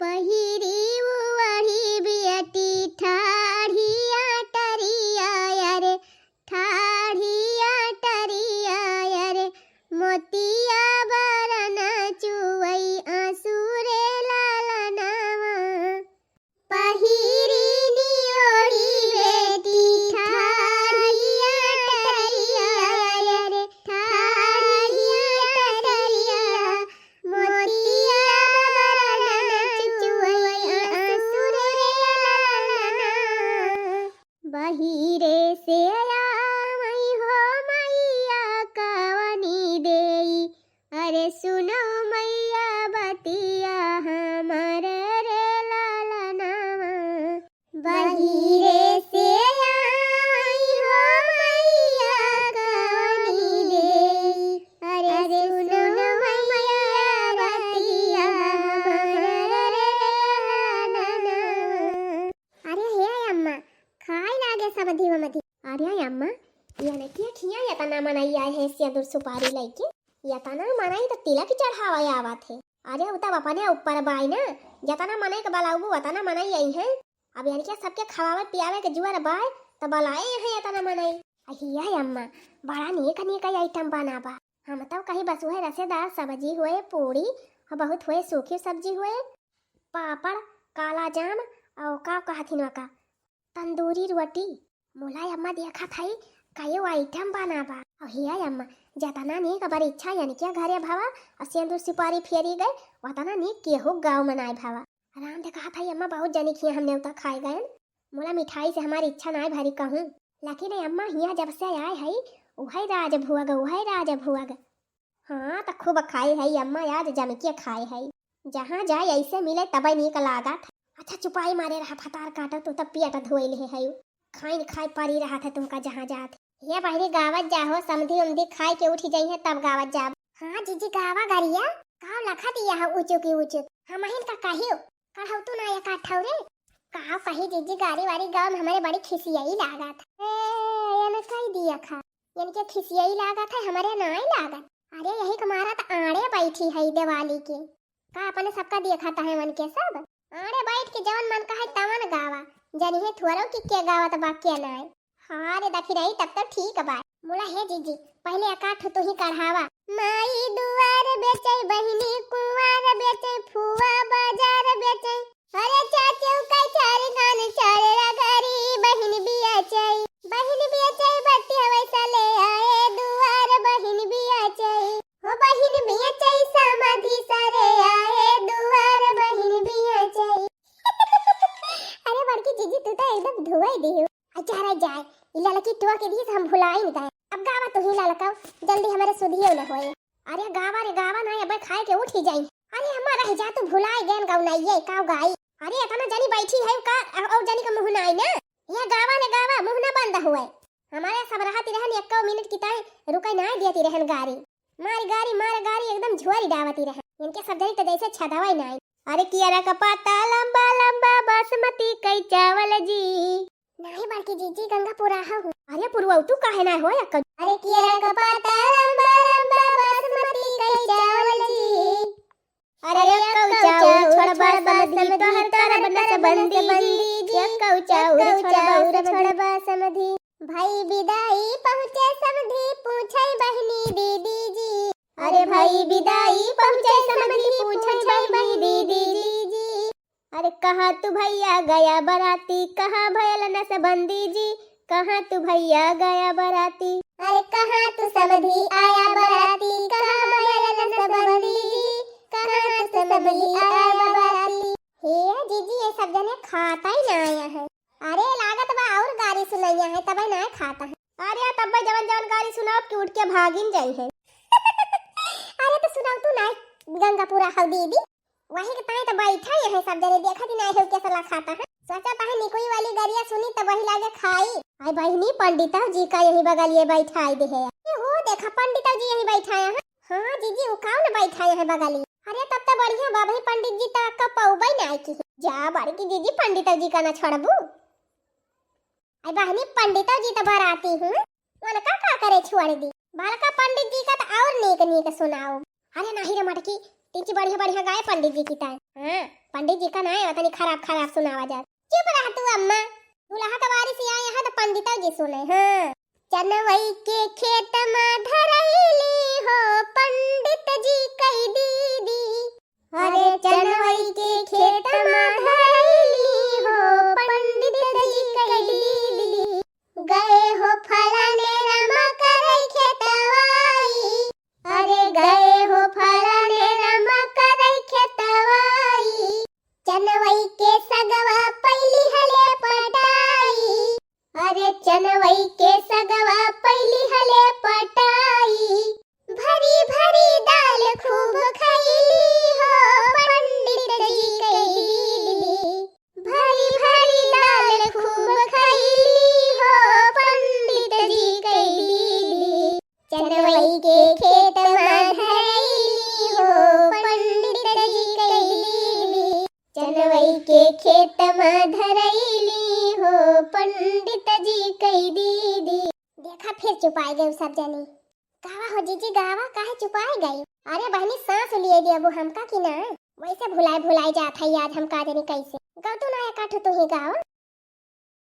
पहिरी वही बियटी ठाढ़िया टरिया रे ठाढ़िया टरिया रे मोतिया बरन चुवई आंसुरे लालनावा पहिरी नियोड़ी बेटी ठाढ़िया टरिया रे ठाढ़िया टरिया मोतिया बरन चुवई आंसुरे लालना बहिरे से आई हो मैया कवनी देई अरे सुनो मैया बतिया हमर रे लालनावा बहिरे से आई हो मैया कवनी देई अरे सुनो मैया बतिया हमर रे लालनावा अरे हे अम्मा खाई लागे समधी ममधी अरे अम्मा याने किया खिया यतना मनाई आए है सिंदूर सुपारी लेके यतना मनाई तो तिलक चढ़ावा आवत है अरे उता अपने ऊपर बाई ना जतना मनाई के बलाऊ उतना मनाई आई है अब यानी क्या सबके खवावे पियावे के जुआर बाय तो बलाए है यतना मनाई अहिया अम्मा बड़ा नेक नेक आइटम बनाबा हम तो कहीं बस हुए रसेदार सब्जी हुए पूरी और बहुत हुए सूखी सब्जी हुए पापड़ काला जाम और का कहथिन का तंदूरी रोटी मोला अम्मा देखा थाई कयो आइटम बनाबा अहिया अम्मा जतना नी कबर इच्छा यानी क्या घरे भावा और सिंदूर सुपारी फेरी गए वतना नी केहू गाँव मनाए भावा आराम से कहा था अम्मा बहुत जनी खिया हमने उतना खाए गए मोला मिठाई से हमारी इच्छा ना भारी कहूँ लेकिन अम्मा हियाँ जब से आए है वही राज भुअग हाँ तो खूब खाए है अम्मा आज जम के खाए है जहाँ जाए ऐसे मिले तब निक लागत अच्छा चुपाई मारे रहा फतार काटो तो तब पियट धोए ले है खाई खाए पड़ी रहा था तुमका जहाँ जात ये बहरी गावत जाहो समधी उमधी खाए के उठी जाई है तब गावत जाब हाँ जीजी गावा गरिया काव लखा दिया है ऊंचो की ऊंचो हम हिन का कहियो कहौ तू ना या काठौ रे काव कही जीजी गाड़ी वारी गांव में हमारे बड़ी खिसियाई लागत ए ये न कह दिया खा यानी के खिसियाई लागत है हमारे नाई लागत अरे यही कुमारा तो आड़े बैठी है दिवाली के का अपने सबका देखा था है मन के सब आड़े बैठ के जवन मन का है तवन गावा जनी है थोरो की के गावत बाकी ना हाँ रे देखी रही तब तो ठीक बा मोला है जीजी पहले अकाठ तो ही कढ़ावा माई दुआर बेचे बहिनी कुंवार बेचे फुआ बाजार बेचे अरे चाचू का चार गान चार रगरी बहिन बिया चाई बत्ती हवे चले आए दुआर बहिन बिया चाई हो बहिन बिया चाई समाधि सरे आए दुआर बहिन बिया चाई अरे बड़की जीजी तू तो एकदम धुआई दियो अच्छा जाए इला लकी टुआ के दिए हम भुलाई नहीं गए अब गावा तो ही ललकाओ जल्दी हमारे सुधियो न होए अरे गावा रे गावा ना अब खाए के उठ ही जाई अरे हमारा रह जा तू भुलाई गन गाव नहीं ये काव गाई अरे इतना जनी बैठी है का और जनी का मुंह नहीं ना ये गावा ने गावा मुंह ना बंद हुए हमारे सब रहती रहन 1 मिनट की ताई रुकै ना देती रहन गाड़ी मार गाड़ी एकदम झुआरी डावती रहन इनके सब जनी तो जैसे छदावाई नहीं अरे कियारा का पाता लंबा लंबा बासमती कई चावल जी नहीं बल्कि जीजी गंगापुरा हूँ अरे पुरवा तू काहे ना हो अरे कियारा का पाता लंबा लंबा बासमती कई चावल जी अरे कौचाऊ छोड़ बासमती तोहर तरब नसबंदी जी कौचाऊ छोड़ बासमती भाई विदाई पहुँचे समधी पूछे बहनी दीदी जी अरे भाई विदाई पहुँचे समधी पूछे बहनी दीदी जी अरे कहाँ तू भैया गया बराती कहाँ भयल नसबंदी जी कहाँ तू भैया गया बराती अरे कहाँ तू समधी आया बराती कहाँ भयल नसबंदी जी कहाँ तू समधी आया बराती हे जीजी ये सब जने खाता ही ना आया है अरे लागत बा और गाड़ी सुनाइया है तब ना खाता है अरे तब जवन जवन गाड़ी सुनाओ कि उठ के भागिन जाई है अरे तो सुनाओ तू ना गंगापुरा हव दीदी वही के ताई तो बैठा है सब जने देखा कि नहीं है कैसा ला खाता है सोचा ताहे निकोई वाली गरिया सुनी तो वही लागे खाई आई बहिनी पंडिता जी का यही बगल ये बैठाई दे है ये हो देखा पंडिता जी यही बैठाया है हां जीजी वो काऊ ना बैठाया है बगली अरे तब तो बढ़िया बाबा पंडित जी तक का पौबई ना आई की जा बड़ी की जीजी पंडिता जी का ना छोड़बू आई बहनी पंडिता जी तो बराती हूं मन का करे छोड़ दी बालका पंडित जी का तो और नेक नेक सुनाओ अरे नहीं रे मटकी तीन बढ़िया बढ़िया गाय पंडित जी की ताय हां पंडित जी का ना है तनी खराब खराब सुनावा जा। चुप रह तू अम्मा, दूल्हा का बारी से आए हैं तो पंडित जी सुने। हाँ, चनवई के खेत में धरैली हो पंडित जी कई दीदी। अरे चनवई के खेत में धरैली हो पंडित जी कई दीदी। गए हो फलाने रमा करे खेतवाई। अरे गए हो फलाने रमा करे खेतवाई। चनवई के सगवा पहली हले पटाई। अरे चनवई के सगवा पहली हले पटाई। भरी भरी दाल खूब खैली हो पंडित जी कई दीदी। भरी भरी दाल खूब खैली हो पंडित जी कई दीदी। चनवई के खेत में धरैली हो पंडित जी कई दीदी। चनवई के खेत में धरैली हो पंडित जी कई दीदी। देखा फिर चुपाए गए सब जनी। गावा हो जीजी गावा, काहे चुपाए गई? अरे बहनी सांस लिए दे अब हमका की ना, वैसे भुलाए भुलाए जात है आज हम का जाने कैसे। गाव तू ना काठो तू ही गावा।